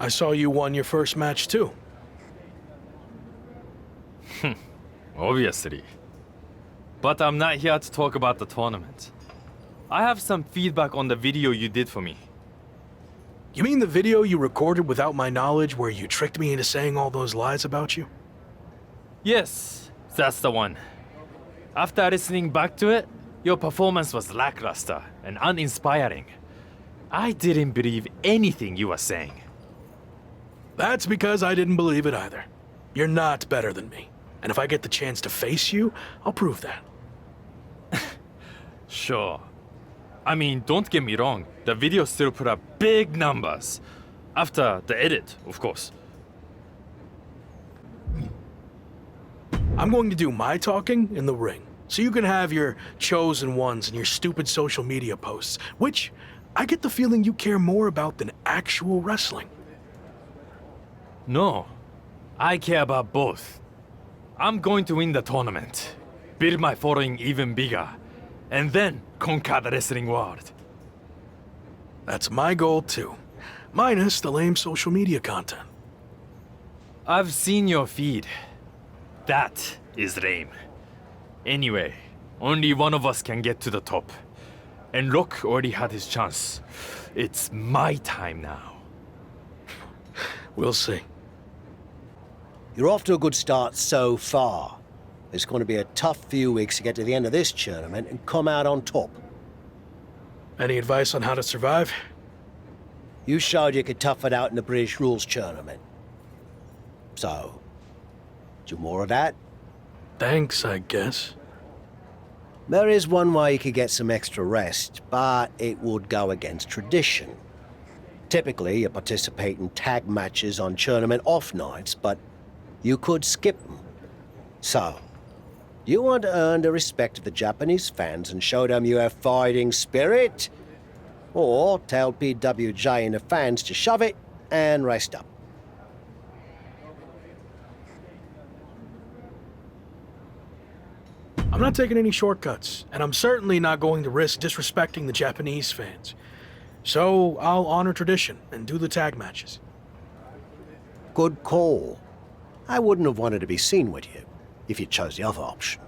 I saw you won your first match too. Obviously. But I'm not here to talk about the tournament. I have some feedback on the video you did for me. You mean the video you recorded without my knowledge where you tricked me into saying all those lies about you? Yes, that's the one. After listening back to it, your performance was lackluster and uninspiring. I didn't believe anything you were saying. That's because I didn't believe it either. You're not better than me. And if I get the chance to face you, I'll prove that. Sure. I mean, don't get me wrong, the video still put up big numbers. After the edit, of course. I'm going to do my talking in the ring, so you can have your chosen ones and your stupid social media posts, which I get the feeling you care more about than actual wrestling. No, I care about both. I'm going to win the tournament, build my following even bigger, and then conquer the wrestling world. That's my goal too, minus the lame social media content. I've seen your feed. That is lame. Anyway, only one of us can get to the top. And Rock already had his chance. It's my time now. We'll see. You're off to a good start so far. It's going to be a tough few weeks to get to the end of this tournament and come out on top. Any advice on how to survive? You showed you could tough it out in the British Rules tournament. So, do more of that? Thanks, I guess. There is one way you could get some extra rest, but it would go against tradition. Typically, you participate in tag matches on tournament off nights, but you could skip them. So, you want to earn the respect of the Japanese fans and show them you have fighting spirit? Or tell PWJ and the fans to shove it and rest up. I'm not taking any shortcuts, and I'm certainly not going to risk disrespecting the Japanese fans. So I'll honor tradition and do the tag matches. Good call. I wouldn't have wanted to be seen with you if you chose the other option.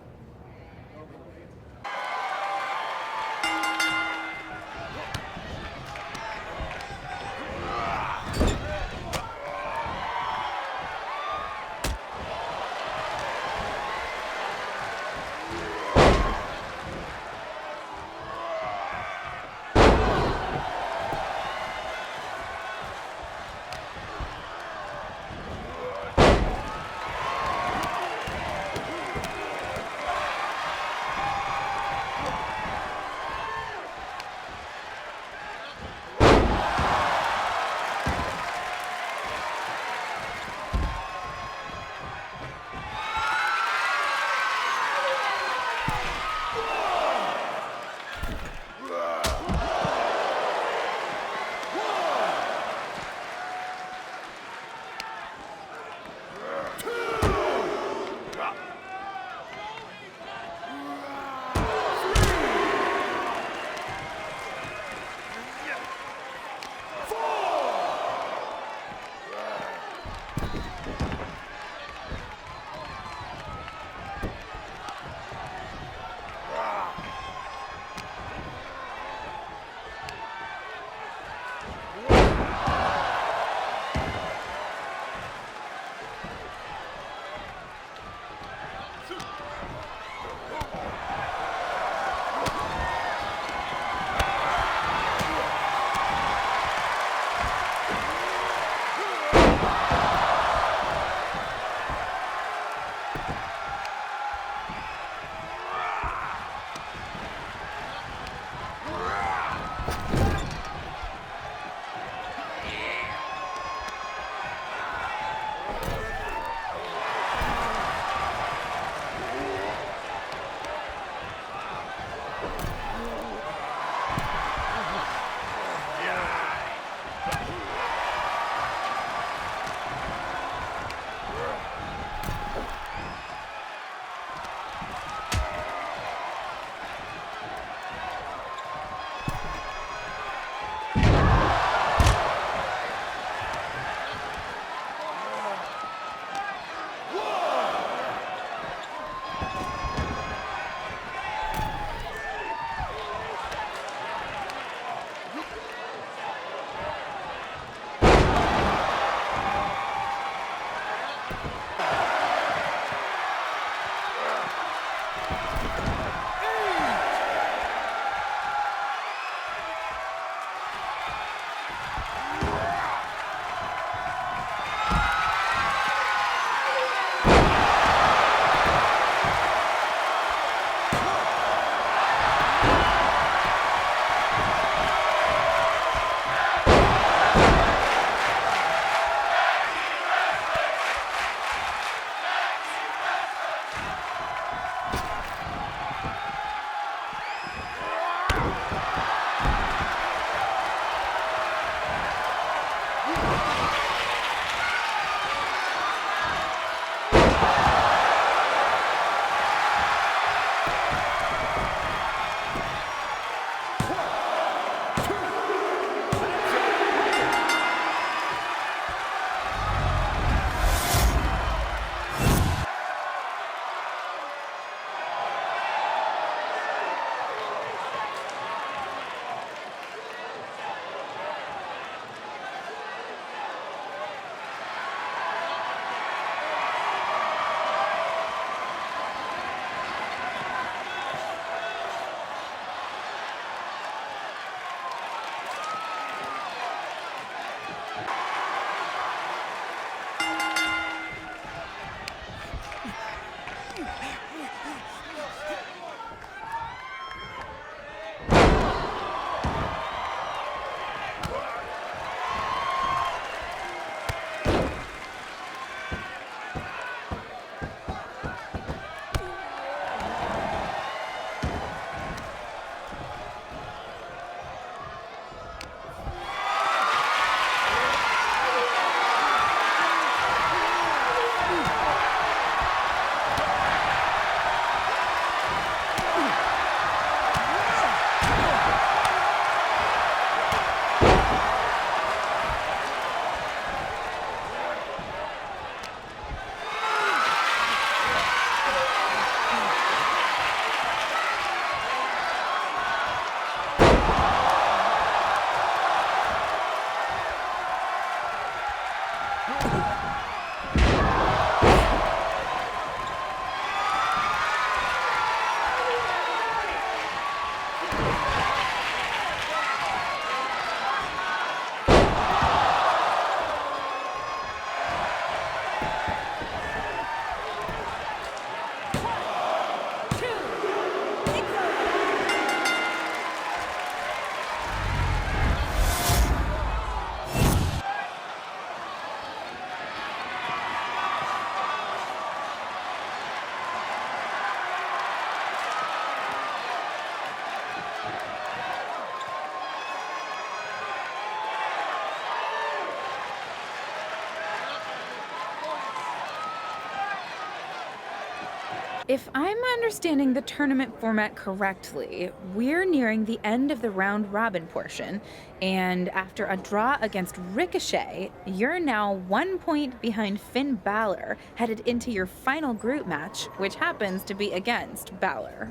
If I'm understanding the tournament format correctly, we're nearing the end of the round robin portion, and after a draw against Ricochet, you're now 1 point behind Finn Balor, headed into your final group match, which happens to be against Balor.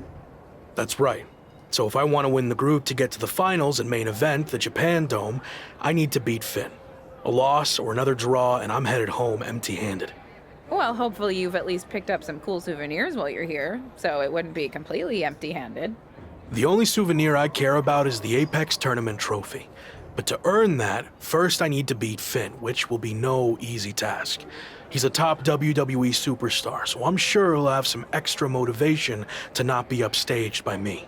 That's right. So if I want to win the group to get to the finals and main event, the Japan Dome, I need to beat Finn. A loss or another draw, and I'm headed home empty-handed. Well, hopefully you've at least picked up some cool souvenirs while you're here, so it wouldn't be completely empty-handed. The only souvenir I care about is the Apex Tournament trophy. But to earn that, first I need to beat Finn, which will be no easy task. He's a top WWE superstar, so I'm sure he'll have some extra motivation to not be upstaged by me.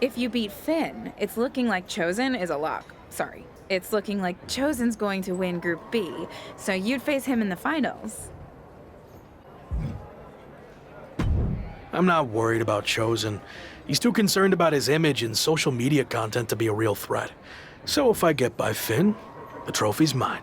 If you beat Finn, it's looking like Chosen is a lock. Sorry. It's looking like Chosen's going to win Group B, so you'd face him in the finals. I'm not worried about Chosen. He's too concerned about his image and social media content to be a real threat. So if I get by Finn, the trophy's mine.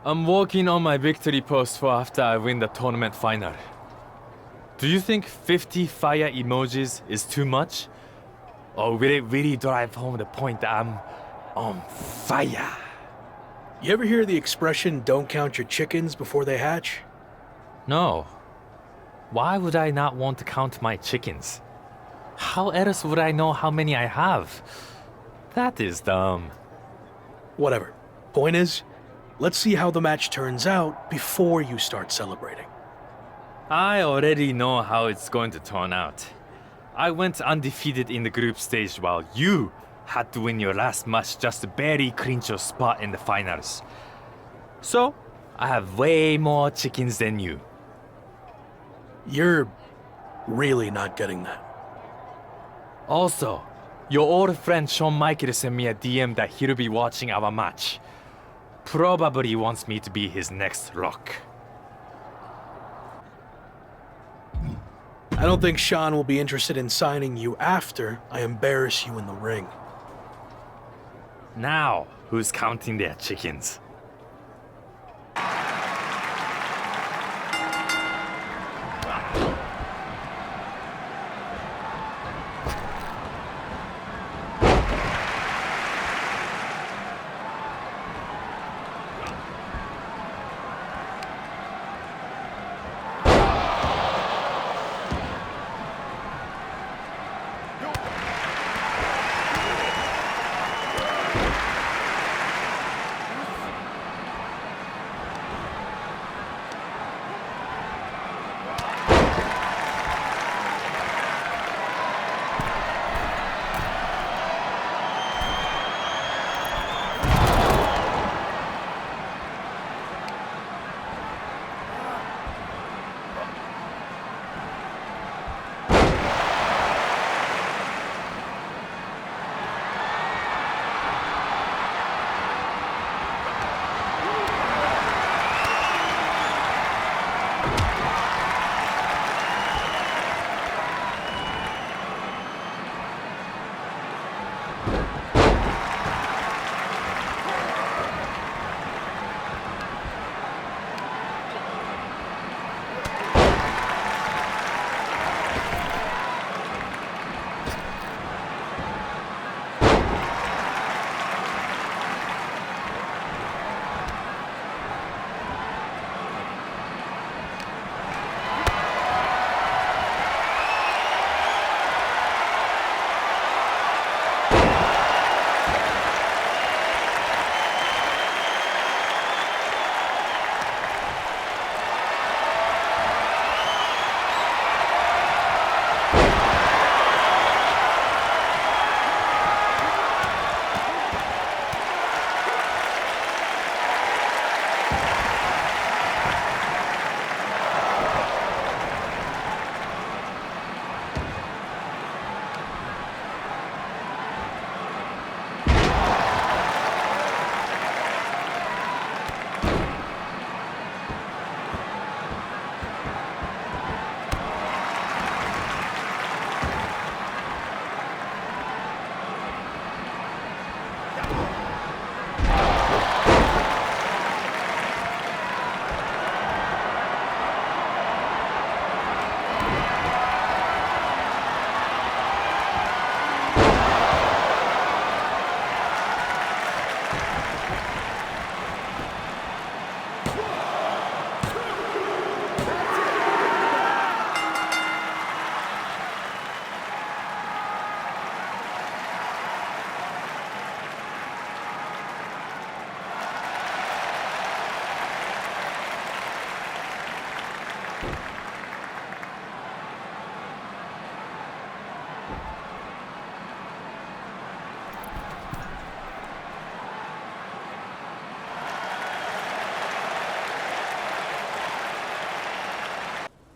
I'm working on my victory post for after I win the tournament final. Do you think 50 fire emojis is too much? Or will it really drive home the point that I'm on fire? You ever hear the expression, don't count your chickens before they hatch? No. Why would I not want to count my chickens? How else would I know how many I have? That is dumb. Whatever. Point is, let's see how the match turns out before you start celebrating. I already know how it's going to turn out. I went undefeated in the group stage while you had to win your last match just to barely clinch your spot in the finals. So, I have way more chickens than you. You're really not getting that. Also, your old friend Shawn Michael sent me a DM that he'll be watching our match. Probably wants me to be his next Rock. I don't think Sean will be interested in signing you after I embarrass you in the ring. Now, who's counting their chickens?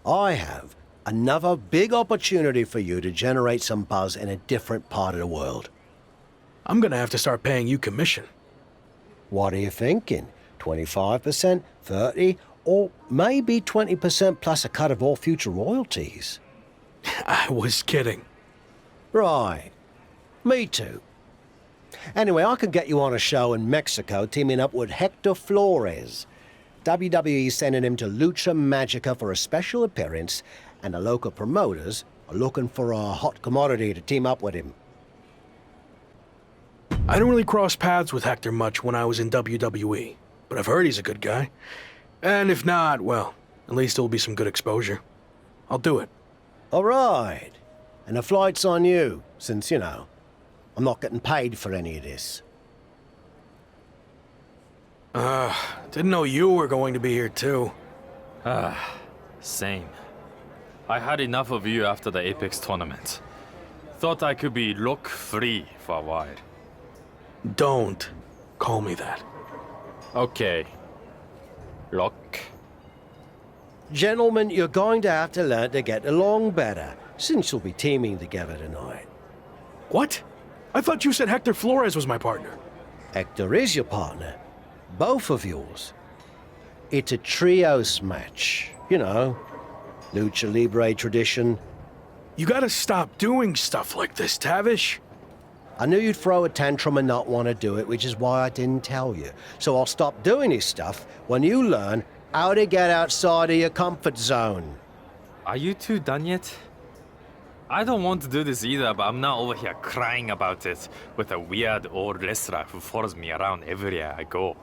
I have another big opportunity for you to generate some buzz in a different part of the world. I'm gonna have to start paying you commission. What are you thinking? 25%, 30, or maybe 20% plus a cut of all future royalties? I was kidding. Right. Me too. Anyway, I could get you on a show in Mexico teaming up with Hector Flores. WWE's sending him to Lucha Magica for a special appearance, and the local promoters are looking for a hot commodity to team up with him. I didn't really cross paths with Hector much when I was in WWE, but I've heard he's a good guy. And if not, well, at least it'll be some good exposure. I'll do it. All right. And the flight's on you, since, you know, I'm not getting paid for any of this. Didn't know you were going to be here too. Same. I had enough of you after the Apex tournament. Thought I could be look-free for a while. Don't call me that. Okay. Look. Gentlemen, you're going to have to learn to get along better, since you'll be teaming together tonight. What? I thought you said Hector Flores was my partner. Hector is your partner. Both of yours. It's a trios match. You know, Lucha Libre tradition. You gotta stop doing stuff like this, Tavish. I knew you'd throw a tantrum and not want to do it, which is why I didn't tell you. So I'll stop doing this stuff when you learn how to get outside of your comfort zone. Are you two done yet? I don't want to do this either, but I'm not over here crying about it with a weird old wrestler who follows me around everywhere I go.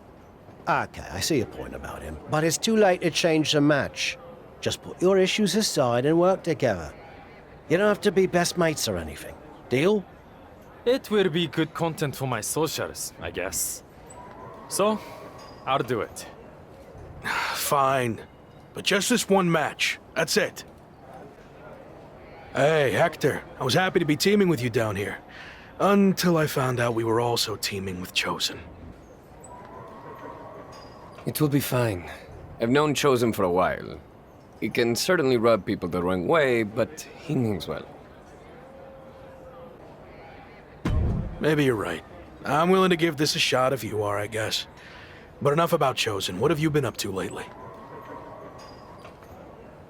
Okay, I see your point about him. But it's too late to change the match. Just put your issues aside and work together. You don't have to be best mates or anything. Deal? It will be good content for my socials, I guess. So, I'll do it. Fine. But just this one match. That's it. Hey, Hector. I was happy to be teaming with you down here. Until I found out we were also teaming with Chosen. It will be fine. I've known Chosen for a while. He can certainly rub people the wrong way, but he means well. Maybe you're right. I'm willing to give this a shot if you are, I guess. But enough about Chosen. What have you been up to lately?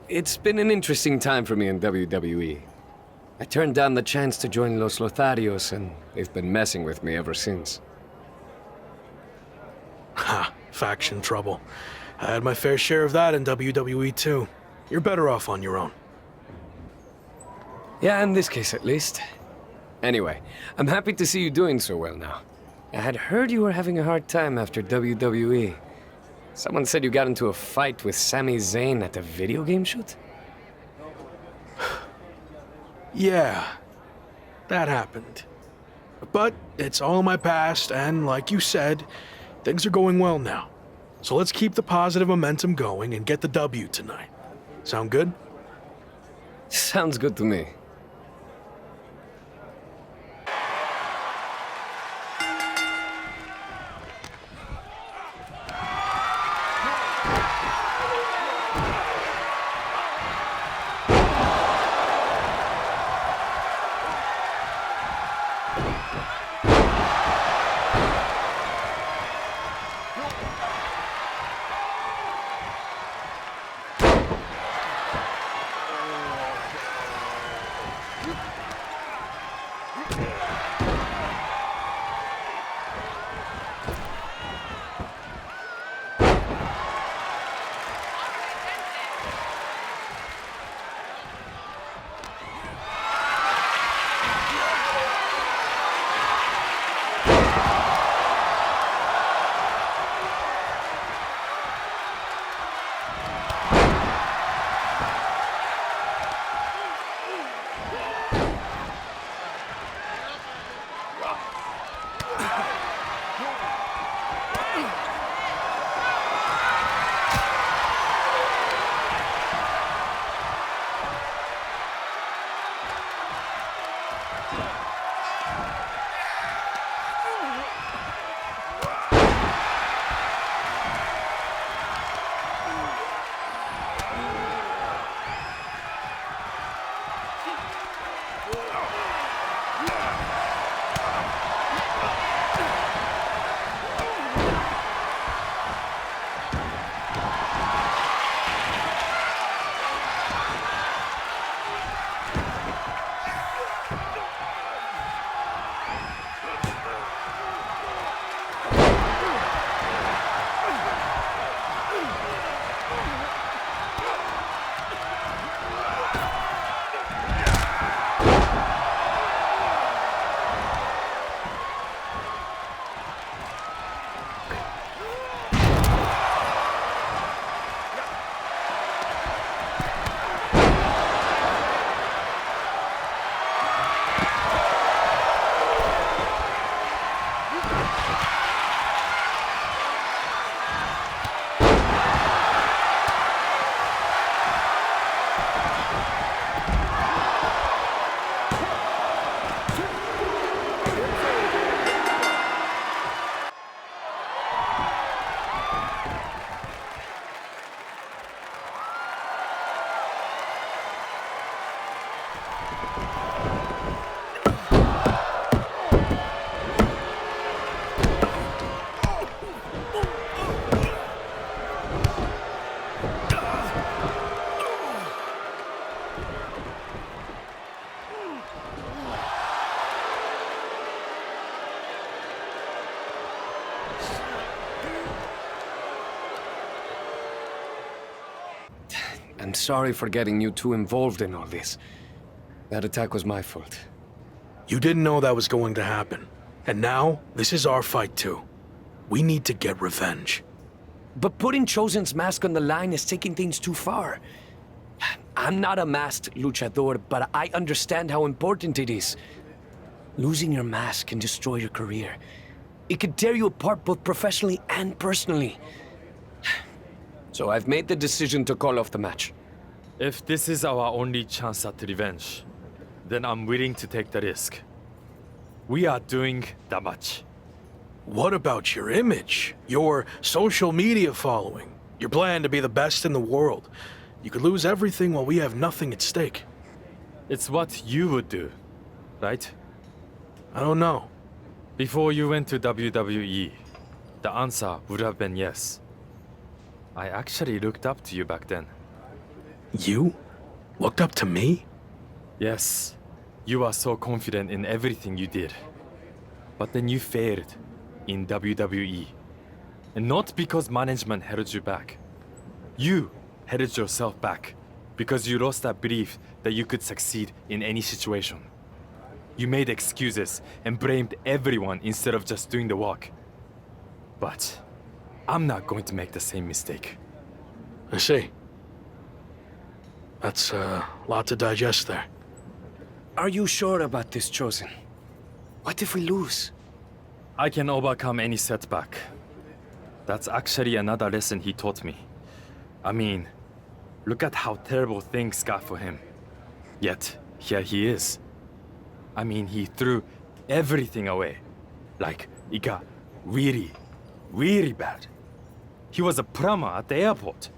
It's been an interesting time for me in WWE. I turned down the chance to join Los Lotharios, and they've been messing with me ever since. Ha, faction trouble. I had my fair share of that in WWE too. You're better off on your own. Yeah, in this case at least. Anyway, I'm happy to see you doing so well now. I had heard you were having a hard time after WWE. Someone said you got into a fight with Sami Zayn at a video game shoot? Yeah, that happened. But it's all in my past, and like you said, things are going well now. So let's keep the positive momentum going and get the W tonight. Sound good? Sounds good to me. sorry for getting you too involved in all this. That attack was my fault. You didn't know that was going to happen. And now, this is our fight too. We need to get revenge. But putting Chosen's mask on the line is taking things too far. I'm not a masked luchador, but I understand how important it is. Losing your mask can destroy your career. It could tear you apart both professionally and personally. So I've made the decision to call off the match. If this is our only chance at revenge, then I'm willing to take the risk. We are doing that much. What about your image? Your social media following? Your plan to be the best in the world? You could lose everything while we have nothing at stake. It's what you would do, right? I don't know. Before you went to WWE, the answer would have been yes. I actually looked up to you back then. You? Looked up to me? Yes, you are so confident in everything you did. But then you failed in WWE. And not because management held you back. You held yourself back because you lost that belief that you could succeed in any situation. You made excuses and blamed everyone instead of just doing the work. But I'm not going to make the same mistake. I see. That's a lot to digest there. Are you sure about this, Chosen? What if we lose? I can overcome any setback. That's actually another lesson he taught me. I mean, look at how terrible things got for him. Yet, here he is. I mean, he threw everything away. Like, it got really, really bad. He was a plumber at the airport.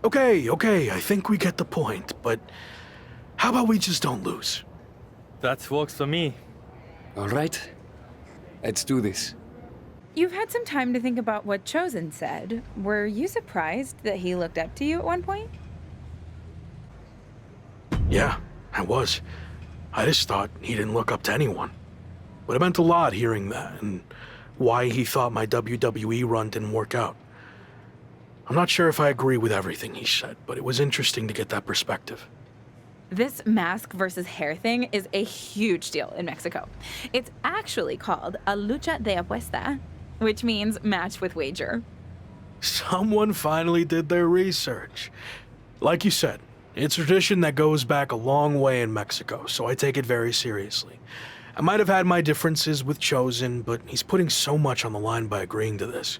Okay, I think we get the point, but how about we just don't lose? That works for me. All right. Let's do this. You've had some time to think about what Chosen said. Were you surprised that he looked up to you at one point? Yeah, I was. I just thought he didn't look up to anyone. But it meant a lot hearing that, and why he thought my WWE run didn't work out. I'm not sure if I agree with everything he said, but it was interesting to get that perspective. This mask versus hair thing is a huge deal in Mexico. It's actually called a lucha de apuesta, which means match with wager. Someone finally did their research. Like you said, it's a tradition that goes back a long way in Mexico, so I take it very seriously. I might have had my differences with Chosen, but he's putting so much on the line by agreeing to this.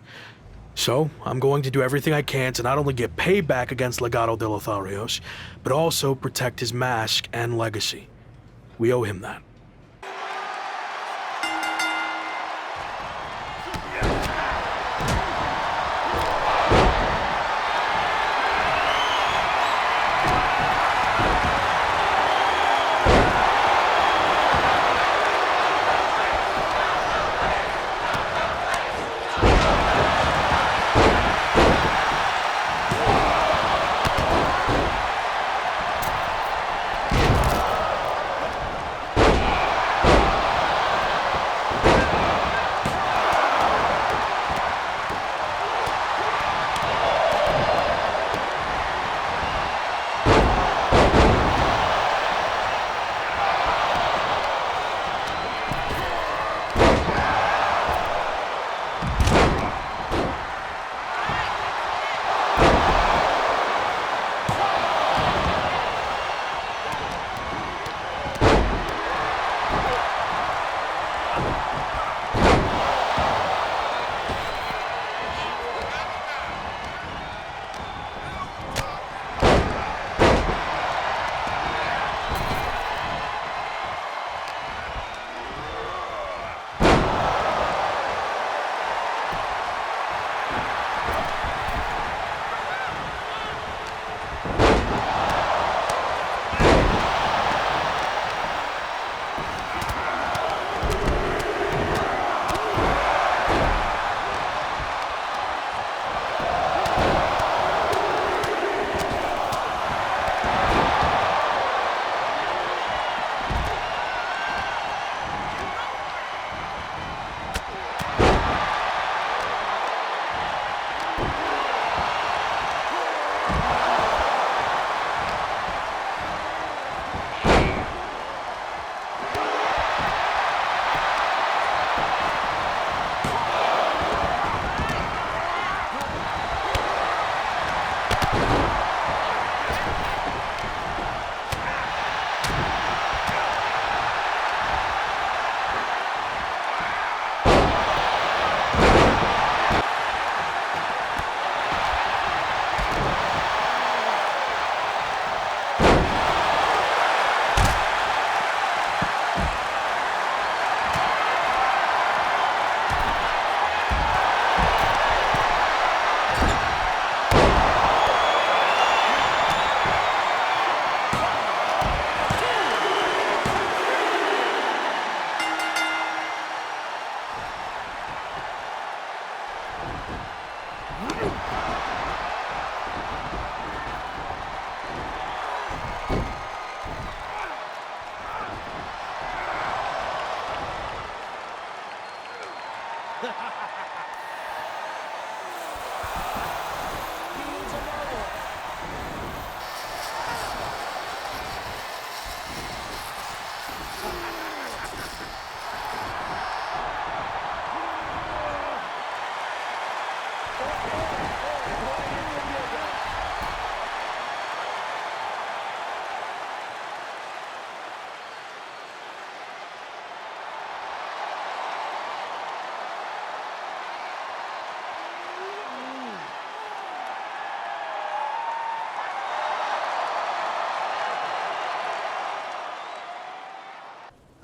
So, I'm going to do everything I can to not only get payback against Legado de Lotharios, but also protect his mask and legacy. We owe him that.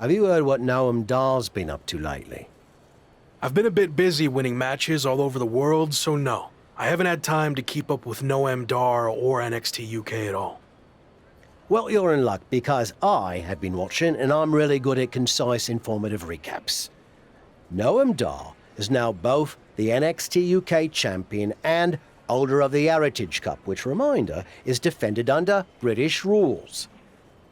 Have you heard what Noam Dar's been up to lately? I've been a bit busy winning matches all over the world, so no. I haven't had time to keep up with Noam Dar or NXT UK at all. Well, you're in luck because I have been watching and I'm really good at concise, informative recaps. Noam Dar is now both the NXT UK champion and holder of the Heritage Cup, which, reminder, is defended under British rules.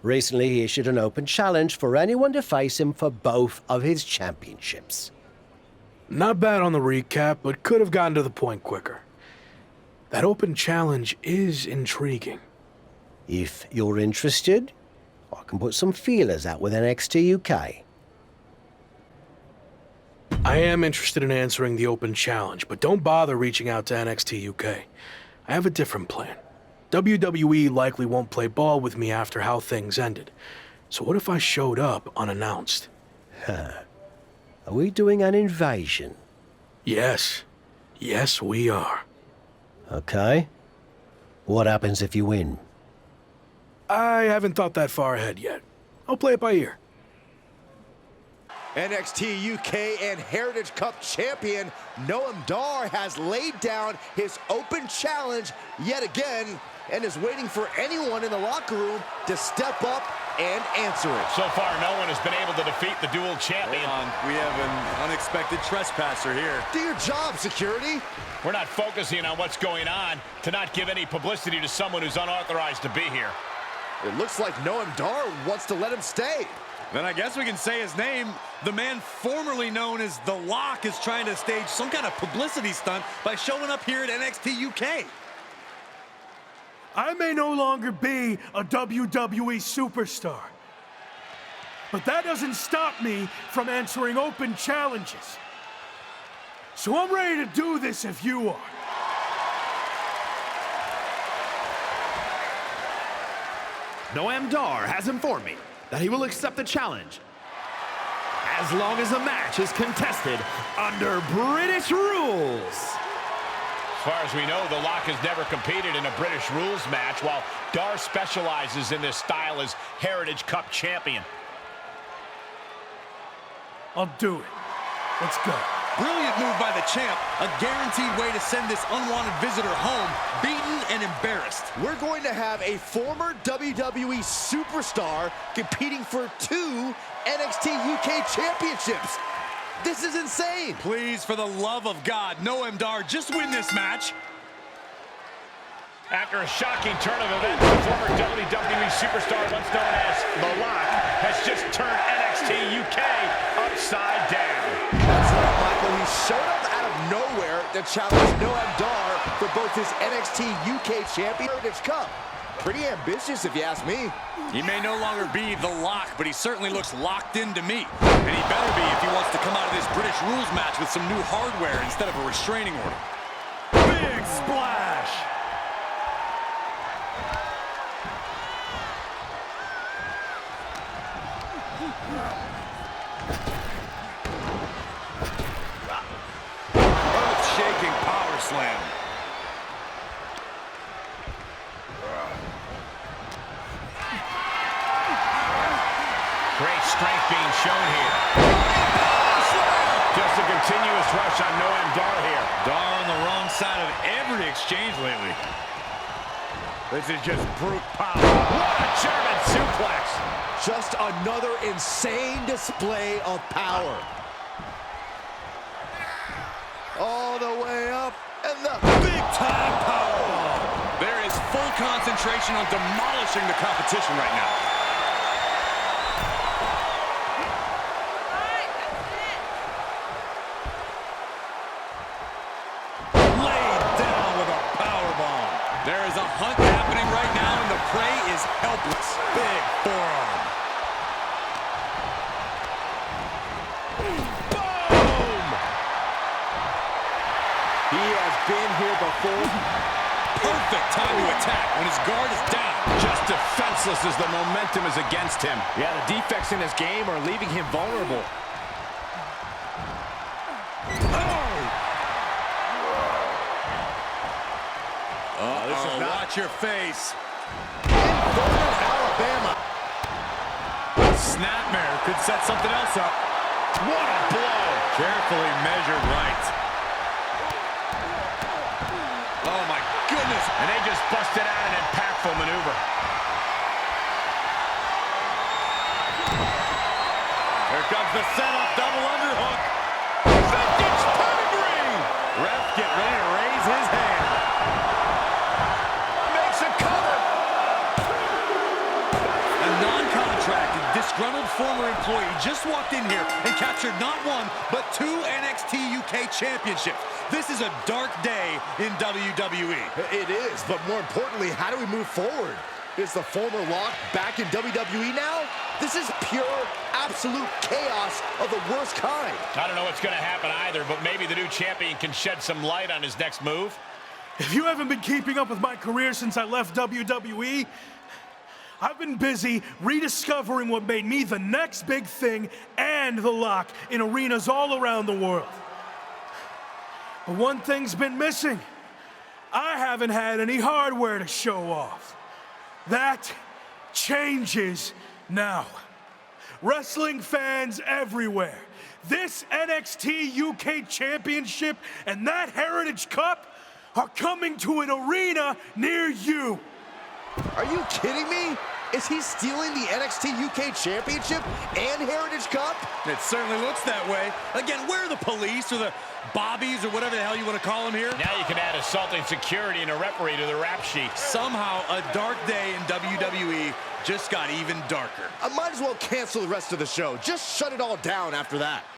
Recently, he issued an open challenge for anyone to face him for both of his championships. Not bad on the recap, but could have gotten to the point quicker. That open challenge is intriguing. If you're interested, I can put some feelers out with NXT UK. I am interested in answering the open challenge, but don't bother reaching out to NXT UK. I have a different plan. WWE likely won't play ball with me after how things ended. So what if I showed up unannounced? Are we doing an invasion? Yes. Yes, we are. Okay. What happens if you win? I haven't thought that far ahead yet. I'll play it by ear. NXT UK and Heritage Cup champion Noam Dar has laid down his open challenge yet again and is waiting for anyone in the locker room to step up and answer it. So far, no one has been able to defeat the dual champion. Hold on. We have an unexpected trespasser here. Do your job, security. We're not focusing on what's going on to not give any publicity to someone who's unauthorized to be here. It looks like Noam Dar wants to let him stay. Then I guess we can say his name. The man formerly known as The Lock is trying to stage some kind of publicity stunt by showing up here at NXT UK. I may no longer be a WWE superstar, but that doesn't stop me from answering open challenges. So I'm ready to do this if you are. Noam Dar has informed me that he will accept the challenge as long as the match is contested under British rules. As far as we know, The Lock has never competed in a British rules match, while Dar specializes in this style as Heritage Cup champion. I'll do it. Let's go. Brilliant move by the champ. A guaranteed way to send this unwanted visitor home, beaten and embarrassed. We're going to have a former WWE superstar competing for 2 NXT UK championships. This is insane. Please, for the love of God, Noam Dar, just win this match. After a shocking turn of events, the former WWE superstar, once known as The Lock, has just turned NXT UK upside down. That's right, Michael. He showed up out of nowhere to challenge Noam Dar for both his NXT UK champion and Heritage Cup. Pretty ambitious, if you ask me. He may no longer be The Lock, but he certainly looks locked into me. And he better be if he wants to come out of this British rules match with some new hardware instead of a restraining order. Big splash! Earth-shaking power slam. Great strength being shown here. Just a continuous rush on Noam Dar here. Dar on the wrong side of every exchange lately. This is just brute power. What a German suplex. Just another insane display of power. All the way up, and the Big-time powerbomb. There is full concentration on demolishing the competition right now. hunt happening right now, and the prey is helpless. Big forearm. Boom! He has been here before. Perfect time to attack when his guard is down. Just defenseless as the momentum is against him. Yeah, the defects in his game are leaving him vulnerable. Watch your face. Northern Alabama. Snapmare could set something else up. What a blow. Carefully measured right. Oh, my goodness. And they just busted out an impactful maneuver. Here comes the setup, double underhook. Vintage pedigree. Ref get ready to raise his hand. Makes a cover. A non-contracted, disgruntled former employee just walked in here and captured not one, but 2 NXT UK championships. This is a dark day in WWE. It is, but more importantly, how do we move forward? Is the former Lock back in WWE now? This is pure, absolute chaos of the worst kind. I don't know what's going to happen either, but maybe the new champion can shed some light on his next move. If you haven't been keeping up with my career since I left WWE, I've been busy rediscovering what made me the next big thing and the Lock in arenas all around the world. But one thing's been missing. I haven't had any hardware to show off. That changes now. Wrestling fans everywhere, this NXT UK Championship and that Heritage Cup are coming to an arena near you. Are you kidding me? Is he stealing the NXT UK Championship and Heritage Cup? It certainly looks that way. Again, where are the police or the bobbies or whatever the hell you want to call them here? Now you can add assaulting security and a referee to the rap sheet. Somehow, a dark day in WWE just got even darker. I might as well cancel the rest of the show. Just shut it all down after that.